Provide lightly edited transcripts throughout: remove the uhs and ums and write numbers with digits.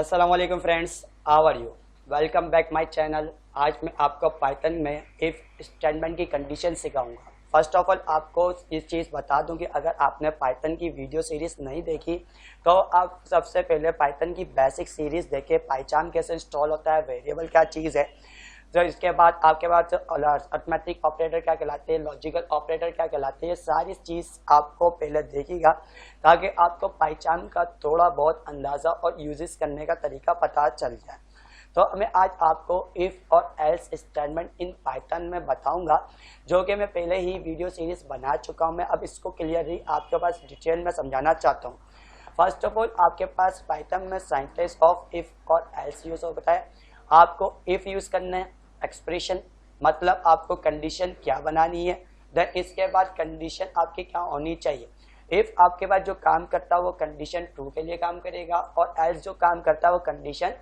अस्सलाम वालेकुम friends, how are you. Welcome back my channel. आज मैं आपको पाइथन में इफ स्टेटमेंट की कंडीशन सिखाऊंगा। फर्स्ट ऑफ ऑल आपको इस चीज़ बता दूं कि अगर आपने पाइथन की वीडियो सीरीज़ नहीं देखी तो आप सबसे पहले पाइथन की बेसिक सीरीज़ देखें, पाइथन कैसे इंस्टॉल होता है, वेरिएबल क्या चीज़ है। तो इसके बाद आपके पास अरिथमेटिक ऑपरेटर क्या कहलाते हैं, लॉजिकल ऑपरेटर क्या कहलाते हैं, ये सारी चीज़ आपको पहले देखिएगा ताकि आपको पाइथन का थोड़ा बहुत अंदाज़ा और यूजेस करने का तरीका पता चल जाए। तो मैं आज आपको इफ़ और एल्स स्टेटमेंट इन पाइथन में बताऊंगा, जो कि मैं पहले ही वीडियो सीरीज़ बना चुका हूं। मैं अब इसको क्लियरली आपके पास डिटेल में समझाना चाहता हूं। फर्स्ट ऑफ ऑल आपके पास पाइथन में सिंटैक्स ऑफ इफ़ और एल्स यूज़ होता है। आपको इफ़ यूज़ करना है, एक्सप्रेशन मतलब आपको कंडीशन क्या बनानी है, देन इसके बाद कंडीशन आपकी क्या होनी चाहिए। इफ आपके पास जो काम करता है वो कंडीशन ट्रू के लिए काम करेगा और एल्स जो काम करता है वो कंडीशन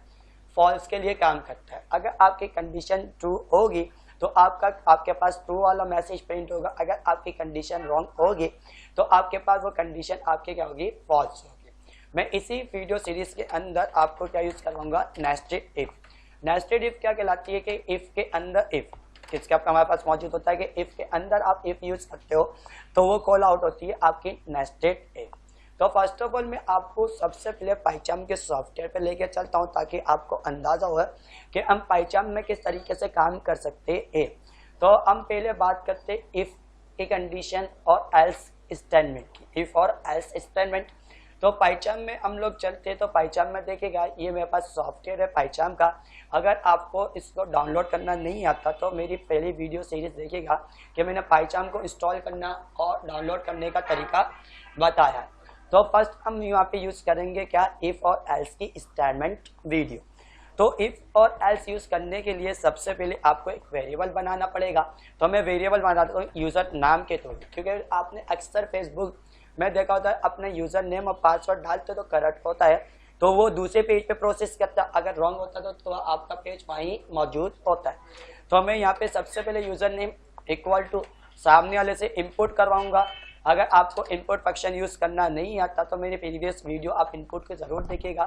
फॉल्स के लिए काम करता है। अगर आपकी कंडीशन ट्रू होगी तो आपके पास ट्रू वाला मैसेज प्रिंट होगा। अगर आपकी कंडीशन रॉन्ग होगी तो आपके पास वो कंडीशन आपकी क्या होगी, फॉल्स होगी। मैं इसी वीडियो सीरीज के अंदर आपको क्या यूज करवाऊंगा, नेस्टेड इफ। नेस्टेड इफ क्या कहलाती है कि इफ के अंदर इफ इसके हमारे पास मौजूद होता है कि इफ के अंदर आप इफ यूज करते हो तो वो कॉल आउट होती है आपकी नेस्टेड इफ। तो फर्स्ट ऑफ ऑल मैं आपको सबसे पहले पाइथन के सॉफ्टवेयर पे लेके चलता हूँ ताकि आपको अंदाजा हो कि हम पाइथन में किस तरीके से काम कर सकते हैं। तो हम पहले बात करते हैं इफ की कंडीशन और एल्स स्टेटमेंट की। इफ और एल्स स्टेटमेंट तो पाइथन में हम लोग चलते हैं तो पाइथन में देखिएगा ये मेरे पास सॉफ्टवेयर है पाइथन का। अगर आपको इसको डाउनलोड करना नहीं आता तो मेरी पहली वीडियो सीरीज देखिएगा कि मैंने पाइथन को इंस्टॉल करना और डाउनलोड करने का तरीका बताया है। तो फर्स्ट हम यहाँ पे यूज़ करेंगे क्या, इफ़ और एल्स की स्टेटमेंट वीडियो। तो इफ़ और एल्स यूज़ करने के लिए सबसे पहले आपको एक वेरिएबल बनाना पड़ेगा। तो मैं वेरिएबल बनाता हूँ यूज़र नाम के थ्रू, क्योंकि आपने अक्सर फेसबुक में देखा होता है अपने यूज़र नेम और पासवर्ड डालते तो करेक्ट होता है तो वो दूसरे पेज पे प्रोसेस करता है, अगर रॉन्ग होता तो आपका पेज वहीं मौजूद होता है। तो मैं यहाँ पे सबसे पहले यूज़र नेम इक्वल टू सामने वाले से इनपुट करवाऊंगा। अगर आपको इनपुट फंक्शन यूज़ करना नहीं आता तो मेरी प्रीवियस वीडियो आप इनपुट को ज़रूर देखिएगा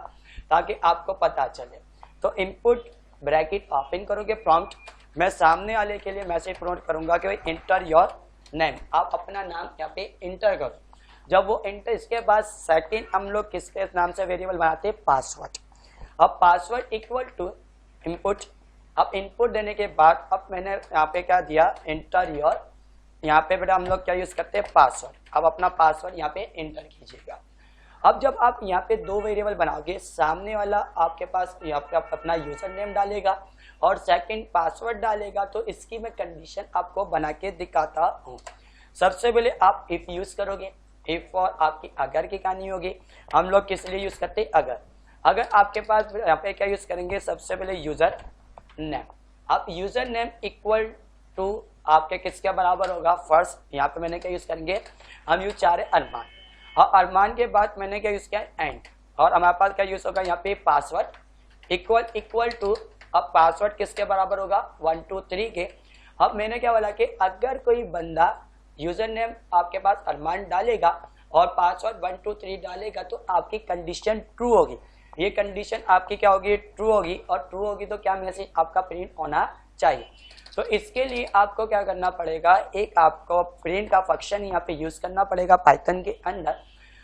ताकि आपको पता चले। तो इनपुट ब्रैकेट ओपन करोगे प्रॉम्प्ट, मैं सामने वाले के लिए मैसेज प्रोवाइड करूँगा कि भाई इंटर योर नेम, आप अपना नाम यहाँ पे इंटर करो। जब वो इंटर, इसके बाद सेकंड हम लोग किसके नाम से वेरिएबल बनाते हैं, पासवर्ड। अब पासवर्ड इक्वल टू इनपुट। अब इनपुट देने के बाद अब मैंने यहाँ पे क्या दिया, इंटर योर, यहाँ पे बेटा हम लोग क्या यूज करते हैं, पासवर्ड। अब अपना पासवर्ड यहाँ पे इंटर कीजिएगा। अब जब आप यहाँ पे दो वेरिएबल बनाओगे, सामने वाला आपके पास यहाँ पे आप अपना यूजर नेम डालेगा और सेकंड पासवर्ड डालेगा। तो इसकी मैं कंडीशन आपको बना के दिखाता हूँ। सबसे पहले आप इफ यूज करोगे, इफ और आपकी अगर की कहानी होगी। हम लोग किस लिए यूज करते हैं, अगर। अगर आपके पास यहाँ पे क्या यूज करेंगे, सबसे पहले यूजर नेम। आप यूजर नेम इक्वल टू आपके किसके बराबर होगा, फर्स्ट यहाँ पे मैंने क्या यूज करेंगे, हम यूज चाह रहे अरमान, और अरमान के बाद मैंने क्या यूज किया, एंड, और हमारे पास क्या यूज होगा यहाँ पे पासवर्ड इक्वल टू। अब पासवर्ड किसके बराबर होगा, 1 2 3 के। अब मैंने क्या बोला कि अगर कोई बंदा यूजर नेम आपके पास अरमान डालेगा और पासवर्ड 1 2 3 डालेगा तो आपकी कंडीशन ट्रू होगी। ये कंडीशन आपकी क्या होगी, ट्रू होगी, और ट्रू होगी तो क्या मैसेज आपका प्रिंट होना चाहिए। तो इसके लिए आपको क्या करना पड़ेगा, एक आपको प्रिंट का फंक्शन यहाँ पे यूज करना पड़ेगा पाइथन के अंदर,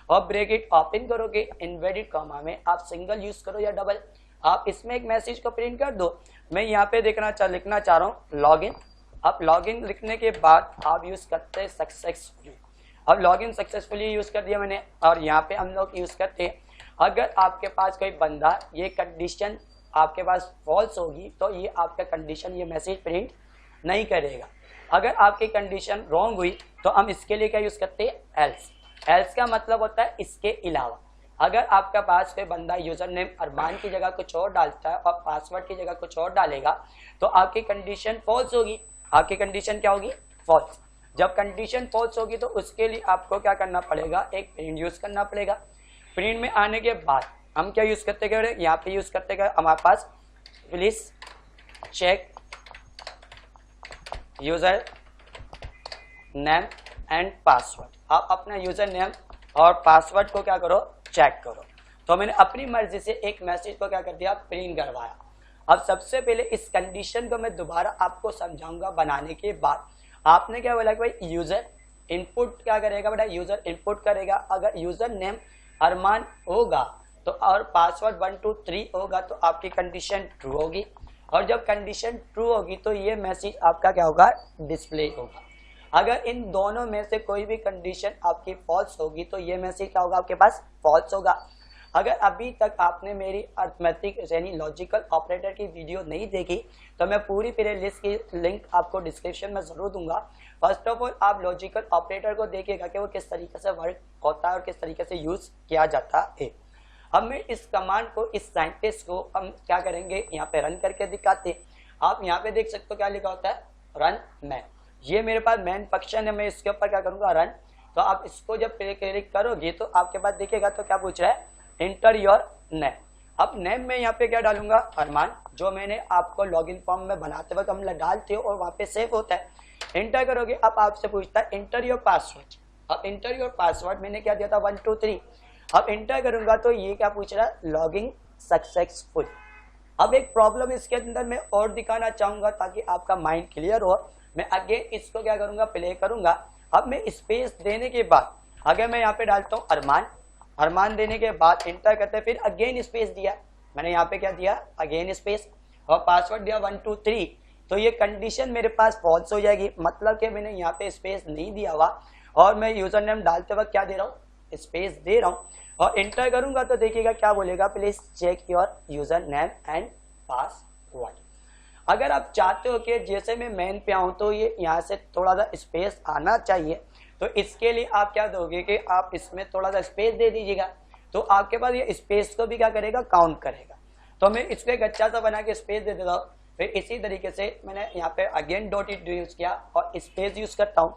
और ब्रैकेट ओपन करोगे, इन्वर्टेड कॉमा में आप सिंगल यूज करो या डबल, आप इसमें एक मैसेज को प्रिंट कर दो। मैं यहाँ पे लिखना चाह रहा हूँ लॉगिन। अब लॉगिन लिखने के बाद आप यूज करते हैं सक्सेसफुली। अब लॉगिन सक्सेसफुली यूज कर दिया मैंने, और यहाँ पे हम लोग यूज करते हैं अगर आपके पास कोई बंदा ये कंडीशन आपके पास फॉल्स होगी तो ये आपका कंडीशन ये मैसेज प्रिंट नहीं करेगा। अगर आपकी कंडीशन रॉन्ग हुई तो हम इसके लिए क्या यूज करते हैं, एल्स। एल्स का मतलब होता है इसके अलावा। अगर आपका पास कोई बंदा यूजर नेम अरमान की जगह कुछ और डालता है और पासवर्ड की जगह कुछ और डालेगा तो आपकी कंडीशन फॉल्स होगी। आपकी कंडीशन क्या होगी, फॉल्स। जब कंडीशन फॉल्स होगी तो उसके लिए आपको क्या करना पड़ेगा, एक प्रिंट यूज करना पड़ेगा। प्रिंट में आने के बाद हम क्या यूज करते हैं, यहाँ पे यूज करते हैं हमारे पास please check user name and password. आप अपना यूजर नेम और पासवर्ड को क्या करो, चेक करो। तो मैंने अपनी मर्जी से एक मैसेज को क्या कर दिया, प्रिंट करवाया। अब सबसे पहले इस कंडीशन को मैं दोबारा आपको समझाऊंगा। बनाने के बाद आपने क्या बोला कि भाई यूजर इनपुट क्या करेगा बेटा, यूजर इनपुट करेगा। अगर यूजर नेम अरमान होगा तो और पासवर्ड 1 2 3 होगा तो आपकी कंडीशन ट्रू होगी, और जब कंडीशन ट्रू होगी तो ये मैसेज आपका क्या होगा, डिस्प्ले होगा। अगर इन दोनों में से कोई भी कंडीशन आपकी फॉल्स होगी तो ये मैसेज क्या होगा, आपके पास फॉल्स होगा। अगर अभी तक आपने मेरी अर्थमेटिक यानी लॉजिकल ऑपरेटर की वीडियो नहीं देखी तो मैं पूरी प्ले लिस्ट की लिंक आपको डिस्क्रिप्शन में जरूर दूंगा। फर्स्ट ऑफ ऑल आप लॉजिकल ऑपरेटर को देखिएगा कि वो किस तरीके से वर्क होता है और किस तरीके से यूज किया जाता है। अब मैं इस कमांड को, इस साइंटिस्ट को हम क्या करेंगे, यहाँ पे रन करके दिखाते। आप यहाँ पे देख सकते हो क्या लिखा होता है, रन मैन। ये मेरे पास मैन फंक्शन है, मैं इसके ऊपर क्या करूंगा, रन। तो आप इसको जब क्लिक करोगे तो आपके पास देखिएगा तो क्या पूछ रहा है, इंटर योर नेम। अब नेम में यहाँ पे क्या डालूंगा, अरमान, जो मैंने आपको लॉगिन फॉर्म में बनाते वक्त हम डालते हो और वहाँ पे सेव होता है। इंटर करोगे, अब आपसे पूछता है इंटर योर पासवर्ड। अब इंटर योर पासवर्ड मैंने क्या दिया था, 1 2 3। अब इंटर करूंगा तो ये क्या पूछ रहा है, लॉगिंग सक्सेसफुल। अब एक प्रॉब्लम इसके अंदर मैं और दिखाना चाहूंगा ताकि आपका माइंड क्लियर हो। मैं अगेन इसको क्या करूंगा, प्ले करूंगा। अब मैं स्पेस देने के बाद अगर मैं यहाँ पे डालता हूँ अरमान, अरमान देने के बाद इंटर करते फिर अगेन स्पेस दिया, मैंने यहाँ पे क्या दिया, अगेन स्पेस, और पासवर्ड दिया 1 2 3, तो ये कंडीशन मेरे पास फॉल्स हो जाएगी। मतलब कि मैंने यहाँ पे स्पेस नहीं दिया हुआ और मैं यूजर नेम डालते वक्त क्या दे रहा हूँ, स्पेस दे रहा हूँ। और इंटर करूंगा तो देखिएगा क्या बोलेगा, please check your user name and password. अगर आप चाहते हो कि जैसे मैं मेन पे आऊं तो ये यहाँ से थोड़ा सा स्पेस आना चाहिए, तो इसके लिए आप क्या दोगे कि आप इसमें थोड़ा सा स्पेस दे दीजिएगा, तो आपके पास ये स्पेस को भी क्या करेगा, काउंट करेगा। तो मैं इसको एक अच्छा सा बना के स्पेस दे देता हूँ। फिर इसी तरीके से मैंने यहाँ पे अगेन डॉट इट यूज किया और स्पेस यूज करता हूँ।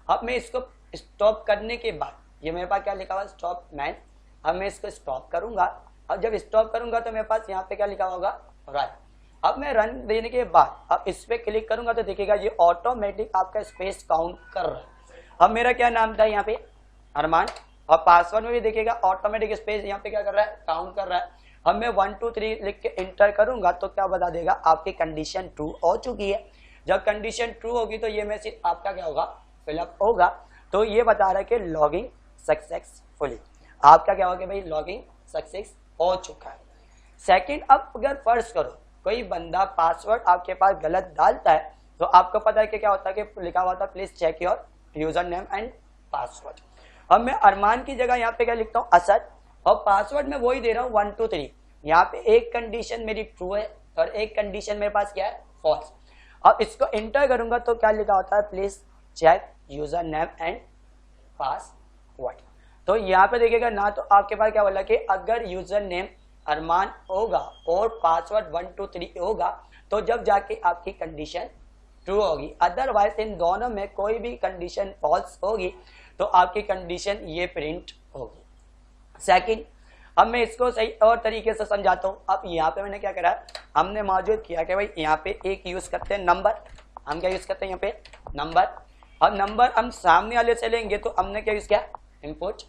अब मैं इसको स्टॉप करने के बाद ये मेरे पास क्या लिखा हुआ, स्टॉप मैन। अब मैं इसको स्टॉप करूंगा, अब जब स्टॉप करूंगा तो मेरे पास यहाँ पे क्या लिखा होगा, रन। अब मैं रन देने के बाद अब इस पे क्लिक करूंगा तो देखिएगा ये ऑटोमेटिक आपका स्पेस काउंट कर रहा है। अब मेरा क्या नाम था यहाँ पे, अरमान, और पासवर्ड में भी देखिएगा ऑटोमेटिक स्पेस यहाँ पे क्या कर रहा है, काउंट कर रहा है। अब मैं 1 2 3 लिख के इंटर करूंगा तो क्या बता देगा, आपकी कंडीशन ट्रू हो चुकी है। जब कंडीशन ट्रू होगी तो ये मैसेज आपका क्या होगा, फिलअप होगा। तो ये बता रहा है कि लॉगिंग सक्सेसफुली, आपका क्या होगा भाई, लॉगिंग सक्सेस हो चुका है। सेकंड, अब अगर फर्ज करो कोई बंदा पासवर्ड आपके पास गलत डालता है तो आपको पता है कि क्या होता है कि लिखा हुआ था please check your user name and password. अब मैं अरमान की जगह यहाँ पे क्या लिखता हूँ, असद, और पासवर्ड में वही दे रहा हूँ 1 2 3। यहाँ पे एक कंडीशन मेरी ट्रू है और एक कंडीशन मेरे पास क्या है, फॉल्स। अब इसको एंटर करूंगा तो क्या लिखा होता है, please check user name and password. तो यहाँ पे देखिएगा ना, तो आपके पास क्या बोला कि अगर यूजर नेम अरमान होगा और पासवर्ड 1 2 3 होगा तो जब जाके आपकी कंडीशन ट्रू होगी। अदरवाइज इन दोनों में कोई भी कंडीशन फॉल्स होगी तो आपकी कंडीशन ये प्रिंट होगी। सेकंड, अब मैं इसको सही और तरीके से समझाता हूँ। अब यहाँ पे मैंने क्या करा, हमने मौजूद किया कि भाई यहाँ पे एक यूज करते हैं नंबर। हम क्या यूज करते हैं यहाँ पे, नंबर। अब नंबर हम सामने वाले से लेंगे तो हमने क्या यूज किया, इनपुट।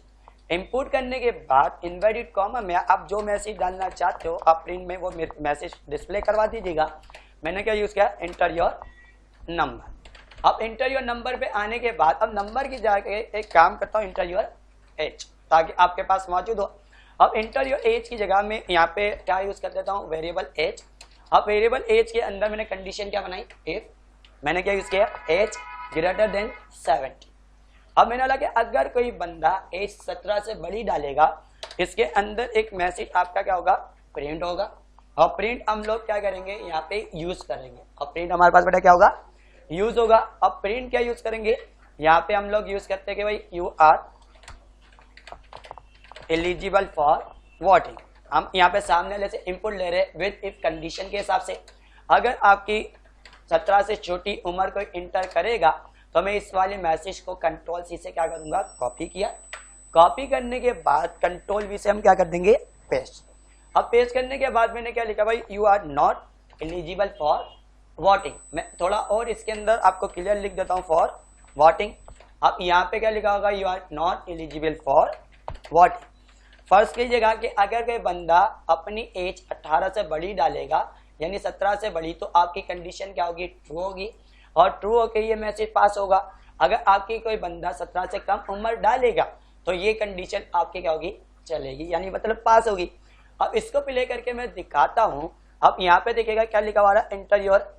इनपुट करने के बाद इन्वर्टेड कॉमा में आप जो मैसेज डालना चाहते हो आप प्रिंट में वो मैसेज डिस्प्ले करवा दीजिएगा। मैंने क्या यूज किया, इंटर योर नंबर। अब इंटर योर नंबर पे आने के बाद अब नंबर की जगह एक काम करता हूँ, इंटर योर एज, ताकि आपके पास मौजूद हो। अब इंटर योर एज की जगह में यहाँ पे क्या यूज कर देता हूँ, वेरिएबल एज। अब वेरिएबल एज के अंदर मैंने कंडीशन क्या बनाई, इफ। मैंने क्या यूज किया, एज ग्रेटर देन 70। अब मैंने लगा कि अगर कोई बंदा एज 17 से बड़ी डालेगा, इसके अंदर एक मैसेज आपका क्या होगा, प्रिंट होगा। और प्रिंट हम लोग क्या करेंगे, यहाँ पे यूज करेंगे। और प्रिंट हमारे पास बेटा क्या होगा, यूज होगा। अब प्रिंट क्या यूज करेंगे, यहाँ पे हम लोग यूज करते हैं कि भाई you are eligible for voting. हम यहाँ पे सामने वाले से इनपुट ले रहे विद इफ कंडीशन के हिसाब से। अगर आपकी 17 से छोटी उम्र कोई इंटर करेगा तो मैं इस वाले मैसेज को कंट्रोल सी से क्या करूंगा, कॉपी किया। कॉपी करने के बाद कंट्रोल वी से हम क्या कर देंगे, पेस्ट। अब पेस्ट करने के बाद मैंने क्या लिखा, भाई you are not eligible for voting. मैं थोड़ा और इसके अंदर आपको क्लियर लिख देता हूँ, फॉर वोटिंग। अब यहाँ पे क्या लिखा होगा, you are not eligible for voting. First कीजिएगा कि अगर कोई बंदा अपनी एज 18 से बड़ी डालेगा यानी 17 से बड़ी, तो आपकी कंडीशन क्या होगी, ट्रू होगी, और ट्रू होकर ये मैसेज पास होगा। अगर आपकी कोई बंदा 17 से कम उम्र डालेगा तो ये कंडीशन आपकी क्या होगी, चलेगी, यानी मतलब पास होगी। अब इसको प्ले करके मैं दिखाता हूँ। अब यहाँ पे देखिएगा क्या लिखा हुआ है, एंटर योर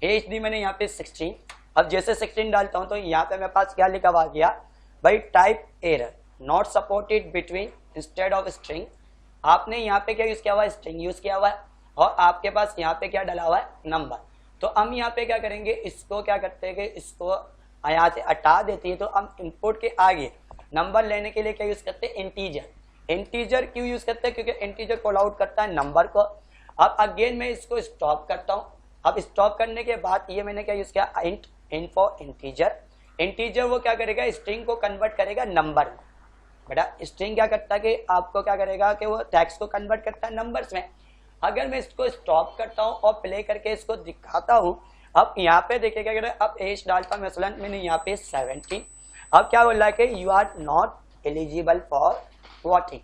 एज दी मैंने यहाँ पे 16। अब जैसे 16 डालता हूँ तो यहाँ पे मेरे पास क्या लिखा हुआ गया भाई, type error not supported between instead of string. आपने यहाँ पे क्या यूज किया हुआ है, स्ट्रिंग यूज किया हुआ है, और आपके पास यहाँ पे क्या डाला हुआ है, नंबर। तो हम यहाँ पे क्या करेंगे, इसको क्या करते हैं कि इसको यहाँ से हटा देते हैं, तो हम इनपुट के आगे नंबर लेने के लिए क्या यूज करते हैं, इंटीजर। इंटीजर क्यों यूज करते हैं, क्योंकि इंटीजर कॉल आउट करता है नंबर को। अब अगेन मैं इसको स्टॉप करता हूँ। अब स्टॉप करने के बाद ये मैंने क्या यूज किया, इंट फॉर इंटीजर। इंटीजर वो क्या करेगा, स्ट्रिंग को कन्वर्ट करेगा नंबर में। बेटा स्ट्रिंग क्या करता है कि आपको क्या करेगा कि वो टेक्स्ट को कन्वर्ट करता है नंबर्स में। अगर मैं इसको स्टॉप करता हूँ और प्ले करके इसको दिखाता हूँ, अब यहाँ पे देखिएगा, अब एज डालता हूँ मसलन मैंने यहाँ पे 17। अब क्या बोल रहा है कि you are not eligible for voting.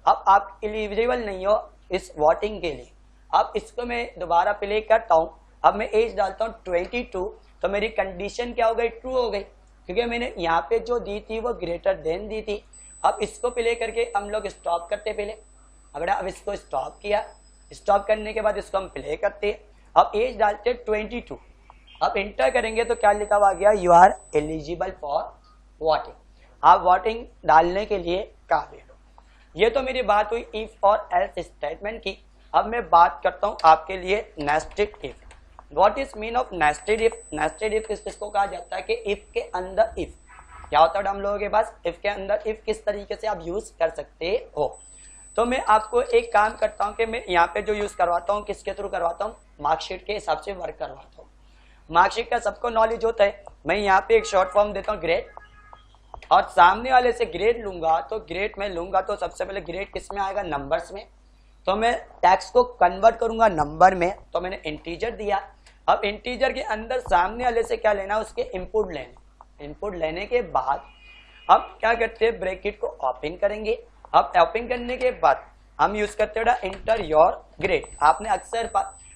अब आप एलिजिबल नहीं हो इस वोटिंग के लिए। अब इसको मैं दोबारा प्ले करता हूँ। अब मैं एज डालता हूँ 22, तो मेरी कंडीशन क्या हो गई, ट्रू हो गई, क्योंकि मैंने यहाँ पे जो दी थी वो ग्रेटर देन दी थी। अब इसको प्ले करके हम लोग स्टॉप करते पहले। अब इसको स्टॉप किया, स्टॉप करने के बाद इसको हम प्ले करते। अब एज डालते 22। अब इंटर करेंगे तो क्या लिखा हुआ गया, you are eligible for voting. आप वोटिंग डालने के लिए काबिल हो। ये तो मेरी बात हुई इफ और एल्स स्टेटमेंट की। अब मैं बात करता हूँ आपके लिए nested if. What is mean of nested if. Nested if किसको कहा जाता है कि इफ के अंदर इफ क्या होता है हम लोगों के पास, इफ के अंदर इफ किस तरीके से आप यूज कर सकते हो। तो मैं आपको एक काम करता हूं कि मैं यहाँ पे जो यूज करवाता हूँ किसके थ्रू करवाता हूँ, मार्कशीट के हिसाब से वर्क करवाता हूँ। मार्कशीट का सबको नॉलेज होता है। मैं यहाँ पे एक शॉर्ट फॉर्म देता हूँ ग्रेड, और सामने वाले से ग्रेड लूंगा तो ग्रेड में लूंगा तो सबसे पहले ग्रेड किस में आएगा, नंबर्स में। तो मैं टेक्स्ट को कन्वर्ट करूंगा नंबर में, तो मैंने इंटीजर दिया। अब इंटीजर के अंदर सामने वाले से क्या लेना, उसके इनपुट लेने। इनपुट लेने के बाद अब क्या करते हैं, ब्रैकेट को ओपन करेंगे। अब ओपन करने के बाद हम यूज करते हैं इंटर योर ग्रेड। आपने अक्सर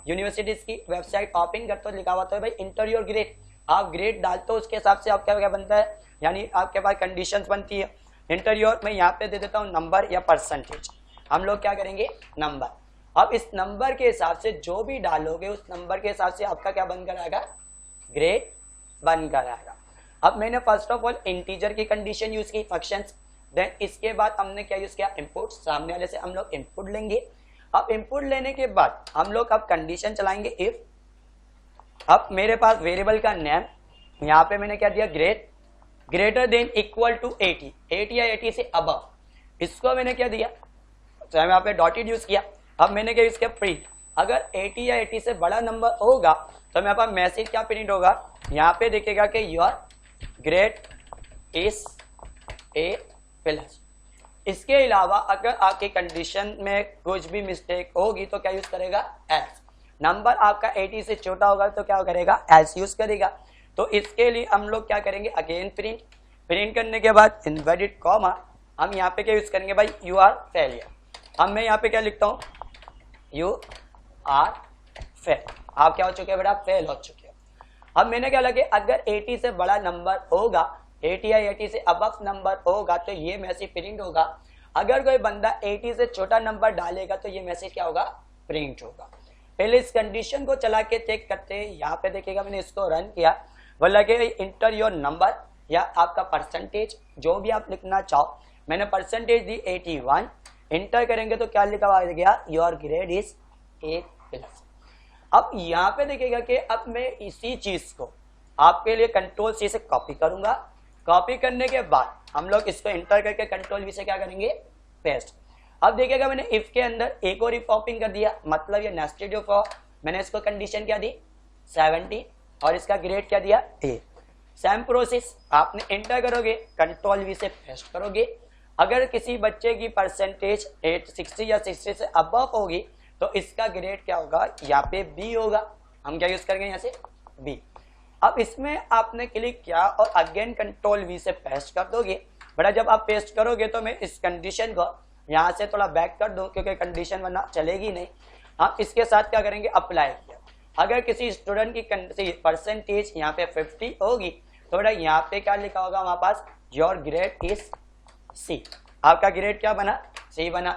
यूनिवर्सिटीज की वेबसाइट ओपन करते हो लिखा हुआ है भाई इंटर योर ग्रेड। आप ग्रेड डालते हो उसके हिसाब से आपका क्या बनता है, यानी आपके पास कंडीशंस बनती है। इंटर योर मैं यहाँ पे दे देता हूँ नंबर या परसेंटेज। हम लोग क्या करेंगे, नंबर। अब इस नंबर के हिसाब से जो भी डालोगे उस नंबर के हिसाब से आपका क्या बनकर आएगा, ग्रेड बनकर आएगा। अब मैंने फर्स्ट ऑफ ऑल इंटीजर की कंडीशन यूज की, फंक्शंस। देन इसके बाद हमने क्या यूज किया, इनपुट। सामने वाले से हम लोग इनपुट लेंगे। अब इनपुट लेने के बाद हम लोग अब कंडीशन चलाएंगे इफ। अब मेरे पास वेरिएबल का नेम, यहाँ पे मैंने क्या दिया, grade greater than equal to 80, 80 या 80 से अबव। इसको मैंने क्या दिया, तो यहाँ पे डॉटेड यूज किया। अब मैंने क्या यूज किया, प्रिंट। अगर 80 या 80 से बड़ा नंबर होगा तो मेरे पास मैसेज क्या प्रिंट होगा, यहाँ पे देखेगा कि your grade is A plus. इसके अलावा अगर आपकी कंडीशन में कुछ भी मिस्टेक होगी तो क्या यूज करेगा, एल्स। नंबर आपका 80 से छोटा होगा तो क्या करेगा, एल्स यूज करेगा। तो इसके लिए हम लोग क्या करेंगे, अगेन प्रिंट। प्रिंट करने के बाद इनवर्टेड कॉमा हम यहाँ पे क्या यूज करेंगे भाई, यू आर फेलियर। अब मैं यहाँ पे क्या लिखता हूँ, यू आर फेल। आप क्या हो चुके हैं बेटा, फेल हो चुके हो। अब मैंने क्या लगे, अगर 80 से बड़ा नंबर होगा, 80 या 80 से अबव नंबर होगा तो ये मैसेज प्रिंट होगा। अगर कोई बंदा 80 से छोटा नंबर डालेगा तो ये मैसेज क्या होगा, प्रिंट होगा। पहले इस कंडीशन को चला के चेक करते हैं। यहाँ पे देखिएगा मैंने इसको रन किया, बोला कि इंटर योर नंबर या आपका परसेंटेज जो भी आप लिखना चाहो। मैंने परसेंटेज दी 81। इंटर करेंगे तो क्या लिखा हुआ गया, your grade is A plus. अब यहाँ पे देखिएगा कि अब मैं इसी चीज को आपके लिए कंट्रोल सी से कॉपी करूंगा। कॉपी करने के बाद हम लोग इसको इंटर करके कंट्रोल वी से क्या करेंगे, पेस्ट। अब देखिएगा मैंने इफ के अंदर एक और इफ ओपन कर दिया, मतलब ये नेस्टेड इफ। मैंने इसको कंडीशन क्या दी, 70, और इसका ग्रेड क्या दिया, ए। सेम प्रोसेस आपने इंटर करोगे, कंट्रोल वी से पेस्ट करोगे। अगर किसी बच्चे की परसेंटेज 60 या 60 से अबव होगी तो इसका ग्रेड क्या होगा, यहाँ पे बी होगा। हम क्या यूज करेंगे, यहाँ से बी। अब इसमें आपने क्लिक किया और अगेन कंट्रोल वी से पेस्ट कर दोगे। बड़ा जब आप पेस्ट करोगे तो मैं इस कंडीशन को यहाँ से थोड़ा बैक कर दो क्योंकि कंडीशन वरना चलेगी नहीं। हम इसके साथ क्या करेंगे, अप्लाई किया। अगर किसी स्टूडेंट की परसेंटेज यहाँ पे 50 होगी तो बेटा यहाँ पे क्या लिखा होगा हमारे पास, योर ग्रेड इज सी। आपका ग्रेड क्या बना, सी बना।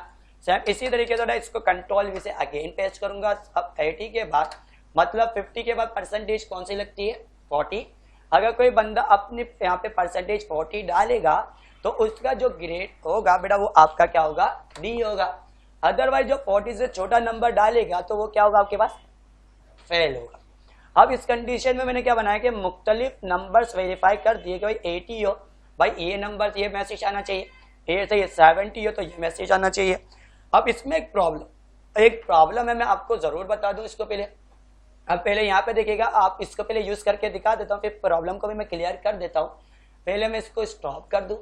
सेम इसी तरीके से इसको कंट्रोल वी से अगेन पेस्ट करूंगा। अब 80 के बाद मतलब 50 के बाद परसेंटेज कौन सी लगती है, 40। अगर कोई बंदा अपने यहाँ पे परसेंटेज 40 डालेगा तो उसका जो ग्रेड होगा बेटा वो आपका क्या होगा, डी होगा। अदरवाइज जो 40 से छोटा नंबर डालेगा तो वो क्या होगा, आपके पास फेल होगा। अब इस कंडीशन में मैंने क्या बनाया कि मुख्तलिफ नंबर्स वेरीफाई कर दिए कि भाई 80 हो, भाई ये नंबर ये मैसेज आना चाहिए, ये 70 हो तो ये मैसेज आना चाहिए। अब इसमें एक प्रॉब्लम है, मैं आपको जरूर बता दूं इसको पहले। अब पहले यहाँ पे देखिएगा, आप इसको पहले यूज करके दिखा देता हूँ, फिर प्रॉब्लम को भी मैं क्लियर कर देता हूँ। पहले मैं इसको स्टॉप कर दूं,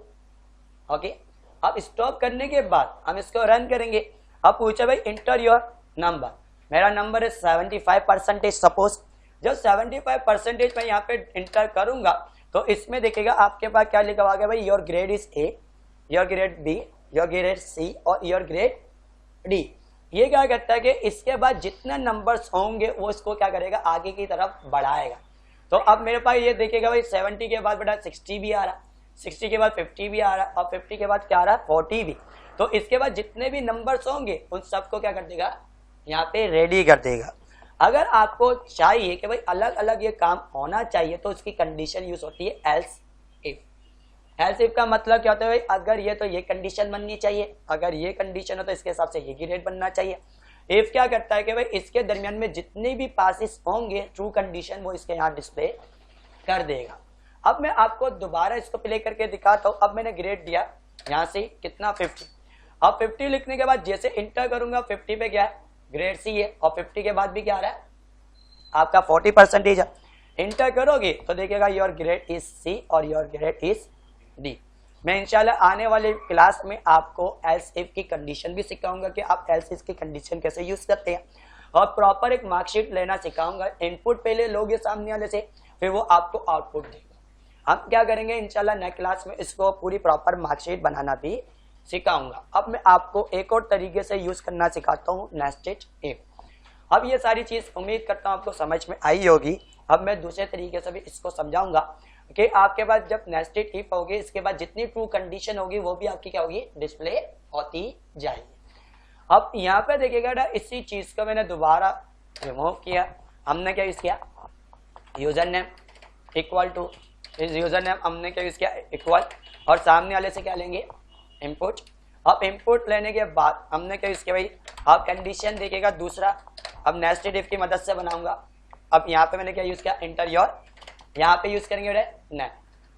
ओके। अब स्टॉप करने के बाद हम इसको रन करेंगे। अब पूछा भाई इंटर योर नंबर, मेरा नंबर है 75%। सपोज जब 75% मैं यहाँ पे इंटर करूंगा तो इसमें देखिएगा आपके पास क्या लिखा हुआ है भाई, your grade is A, your grade B, your grade C और योर ग्रेड डी। ये क्या करता है कि इसके बाद जितने नंबर्स होंगे वो इसको क्या करेगा, आगे की तरफ बढ़ाएगा। तो अब मेरे पास ये देखिएगा भाई 70 के बाद बेटा 60 भी आ रहा, 60 के बाद 50 भी आ रहा और 50 के बाद क्या आ रहा है, 40 भी। तो इसके बाद जितने भी नंबर्स होंगे उन सबको क्या कर देगा, यहाँ पे रेडी कर देगा। अगर आपको चाहिए कि भाई अलग अलग ये काम होना चाहिए तो उसकी कंडीशन यूज होती है एल्स इफ। एल्स इफ का मतलब क्या होता है भाई, अगर ये तो ये कंडीशन बननी चाहिए, अगर ये कंडीशन हो तो इसके हिसाब से ये ग्रेड बनना चाहिए। इफ क्या करता है कि भाई इसके दरमियान में जितने भी पासिस होंगे ट्रू कंडीशन वो इसके यहाँ डिस्प्ले कर देगा। अब मैं आपको दोबारा इसको प्ले करके दिखाता हूँ। अब मैंने ग्रेड दिया यहाँ से कितना, 50। अब 50 लिखने के बाद जैसे इंटर करूंगा 50 पे क्या है, ग्रेड सी है और 50 के बाद भी क्या आ रहा है, आपका 40% है। इंटर करोगे तो देखिएगा योर ग्रेड इज सी और योर ग्रेड इज डी। मैं इंशाल्लाह आने वाले क्लास में आपको एल्स इफ की कंडीशन भी सिखाऊंगा कि आप एल्स इफ की कंडीशन कैसे यूज करते हैं और प्रॉपर एक मार्कशीट लेना सिखाऊंगा। इनपुट पहले लोगे सामने वाले से, फिर वो आपको आउटपुट देगा। हम क्या करेंगे इंशाल्लाह नेक्स्ट क्लास में इसको पूरी प्रॉपर मार्कशीट बनाना भी सिखाऊंगा। अब मैं आपको एक और तरीके से यूज करना सिखाता हूँ, नेस्टेड इफ। अब ये सारी चीज उम्मीद करता हूँ आपको समझ में आई होगी। अब मैं दूसरे तरीके से भी इसको समझाऊंगा कि आपके पास जब नेस्टेड इफ होगी इसके बाद जितनी ट्रू कंडीशन होगी वो भी आपकी क्या होगी, डिस्प्ले होती जाएगी। अब यहाँ पे देखिएगा इसी चीज को मैंने दोबारा रिमूव किया। हमने क्या यूज किया, यूजर नेम इक्वल टू, इस यूजर नेम हमने क्या यूज किया, इक्वल, और सामने वाले से क्या लेंगे, इनपुट। अब इनपुट लेने के बाद हमने क्या यूज किया भाई, अब कंडीशन देखिएगा दूसरा। अब नेस्टेड इफ की मदद से बनाऊंगा। अब यहाँ पे मैंने क्या यूज किया, इंटर योर, यहाँ पे यूज करेंगे नेम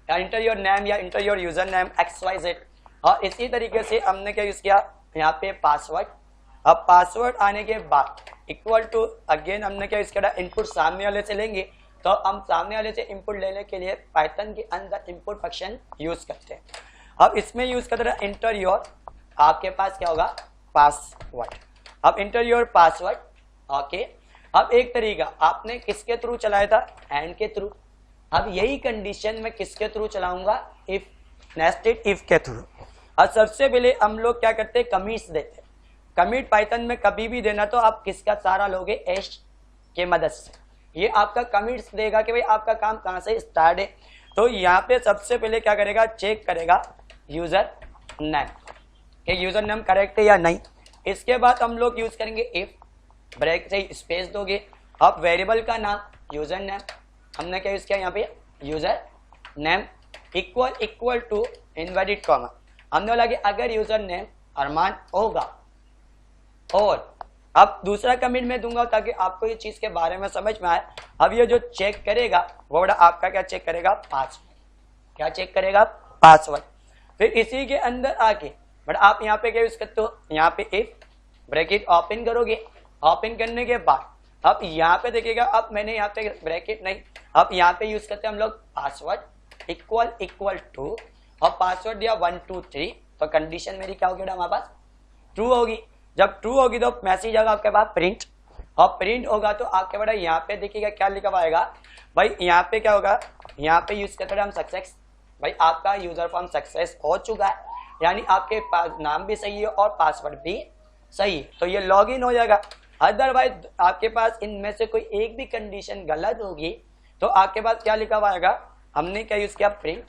या इंटर योर नेम या inter your user name XYZ। और इसी तरीके से हमने क्या यूज किया यहाँ पे पासवर्ड। अब पासवर्ड आने के बाद इक्वल टू, अगेन हमने क्या यूज किया, इनपुट सामने वाले से लेंगे। तो हम सामने वाले से इनपुट लेने के लिए पाइथन के अंदर इनपुट फंक्शन यूज करते हैं। अब इसमें यूज करते हैं इंटर योर, आपके पास क्या होगा, पासवर्ड। अब इंटर योर पासवर्ड, ओके। अब एक तरीका आपने किसके थ्रू चलाया था, एंड के थ्रू। अब यही कंडीशन मैं किसके थ्रू चलाऊंगा, इफ, नेस्टेड इफ के थ्रू। और सबसे पहले हम लोग क्या करते हैं, कमिट्स देते हैं। कमिट पाइथन में कभी भी देना तो आप किसका सहारा लोगे, एश के मदद से। ये आपका कमिट्स देगा कि भाई आपका काम कहां से स्टार्ट है। तो यहाँ पे सबसे पहले क्या करेगा, चेक करेगा यूजर नेम कि यूजर नेम करेक्ट है या नहीं। इसके बाद हम लोग यूज करेंगे इफ, ब्रेक से स्पेस दोगे। अब वेरिएबल का नाम यूजर नेम, हमने क्या यूज किया यहाँ पे, user name equal to inverted comma. हमने बोला कि अगर यूजर नेम अरमान होगा। और अब दूसरा कमेंट में दूंगा ताकि आपको ये चीज के बारे में समझ में आए। अब ये जो चेक करेगा वो बड़ा आपका क्या चेक करेगा, पासवर्ड। क्या चेक करेगा, पासवर्ड। फिर इसी के अंदर आके बट आप यहाँ पे क्या यूज करते हो, यहाँ पे इफ ब्रैकेट ओपन करोगे। ओपन करने के बाद अब यहाँ पे देखिएगा, अब मैंने यहाँ पे ब्रैकेट नहीं, अब यहाँ पे यूज करते हैं हम लोग पासवर्ड इक्वल टू, और पासवर्ड दिया 1 2 3। तो कंडीशन मेरी क्या होगी हमारे पास, ट्रू होगी। जब ट्रू होगी तो मैसेज आएगा आपके पास प्रिंट, और प्रिंट होगा तो आपके बड़ा यहाँ पे देखिएगा क्या लिखा हुआ आएगा भाई, यहाँ पे क्या होगा, यहाँ पे यूज करते हैं हम सक्सेस। भाई आपका यूजर फॉर्म सक्सेस हो चुका है। यानी आपके पास नाम भी सही है और पासवर्ड भी सही है, तो ये लॉगिन हो जाएगा। अदरवाइज आपके पास इनमें से कोई एक भी कंडीशन गलत होगी तो आपके पास क्या लिखा हुआ आएगा, हमने क्या यूज किया, प्रिंट,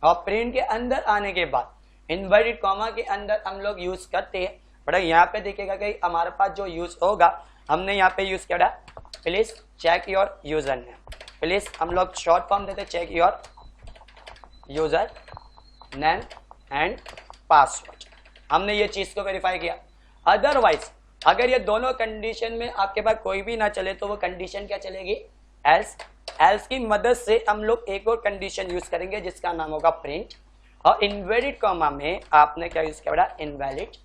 और प्रिंट के अंदर आने के बाद इनवर्टेड कॉमा के अंदर हम लोग यूज करते हैं। बड़ा यहाँ पे देखिएगा कि हमारे पास जो यूज होगा, हमने यहाँ पे यूज किया please check your user name, please हम लोग शॉर्ट फॉर्म देते check your user name and password, हमने ये चीज को वेरीफाई किया। अदरवाइज अगर ये दोनों कंडीशन में आपके पास कोई भी ना चले तो वो कंडीशन क्या चलेगी, एल्स। एल्स की मदद से हम लोग एक और कंडीशन यूज करेंगे जिसका नाम होगा प्रिंट, और इनवैलिड कॉमा में आपने क्या यूज किया बेटा, इनवैलिड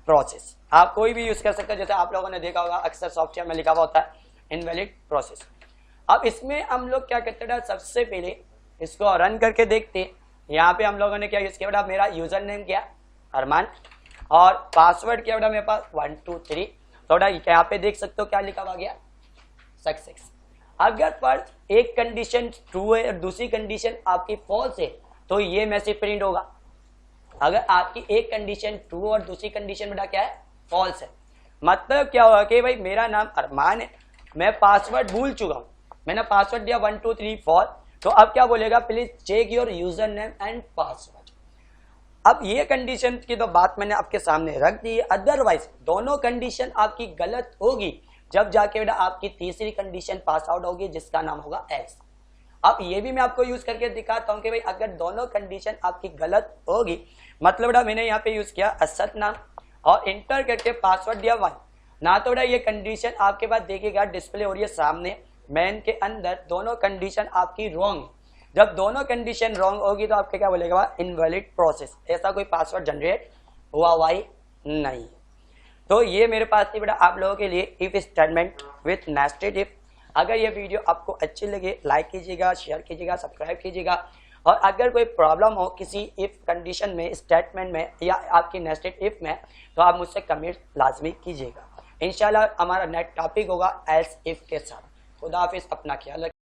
प्रोसेस। आप कोई भी यूज कर सकते हैं, जैसे आप लोगों ने देखा होगा अक्सर सॉफ्टवेयर में लिखा हुआ होता है इनवैलिड प्रोसेस। अब इसमें हम लोग क्या करते हैं, सबसे पहले इसको रन करके देखते हैं। यहाँ पे हम लोगों ने क्या यूज किया बेटा, मेरा यूजर नेम क्या, अरमान, और पासवर्ड क्या बेटा मेरे पास 1 2 3। थोड़ा यहाँ पे देख सकते हो क्या लिखा हुआ गया, सक्सेस। अगर पर एक कंडीशन ट्रू है और दूसरी कंडीशन आपकी फॉल्स है तो ये मैसेज प्रिंट होगा। अगर आपकी एक कंडीशन ट्रू और दूसरी कंडीशन बेटा क्या है, फॉल्स है, मतलब क्या होगा कि भाई मेरा नाम अरमान है, मैं पासवर्ड भूल चुका हूं, मैंने पासवर्ड दिया 1 2 3 4, तो अब क्या बोलेगा, please check your user name and password. अब ये कंडीशन की तो बात मैंने आपके सामने रख दी है। अदरवाइज दोनों कंडीशन आपकी गलत होगी जब जाके बेटा आपकी तीसरी कंडीशन पास आउट होगी जिसका नाम होगा एल्स। अब ये भी मैं आपको यूज करके दिखाता हूं कि भाई अगर दोनों कंडीशन आपकी गलत होगी, मतलब बेटा मैंने यहाँ पे यूज किया असद नाम और इंटर करके पासवर्ड दिया 1, ना तो बेटा ये कंडीशन आपके पास देखिएगा डिस्प्ले हो रही है सामने मैन के अंदर, दोनों कंडीशन आपकी रॉन्ग। जब दोनों कंडीशन रॉन्ग होगी तो आपके क्या बोलेगा, इनवैलिड प्रोसेस, ऐसा कोई पासवर्ड जनरेट हुआ ही नहीं। तो ये मेरे पास थी बेटा आप लोगों के लिए if statement with nested if. अगर ये वीडियो आपको अच्छी लगे लाइक कीजिएगा, शेयर कीजिएगा, सब्सक्राइब कीजिएगा, और अगर कोई प्रॉब्लम हो किसी इफ कंडीशन में, स्टेटमेंट में या आपकी नेस्टेड इफ में, तो आप मुझसे कमेंट लाजमी कीजिएगा। इंशाल्लाह हमारा नेक्स्ट टॉपिक होगा एल्स इफ के साथ। खुदा हाफिज, अपना ख्याल रखिए।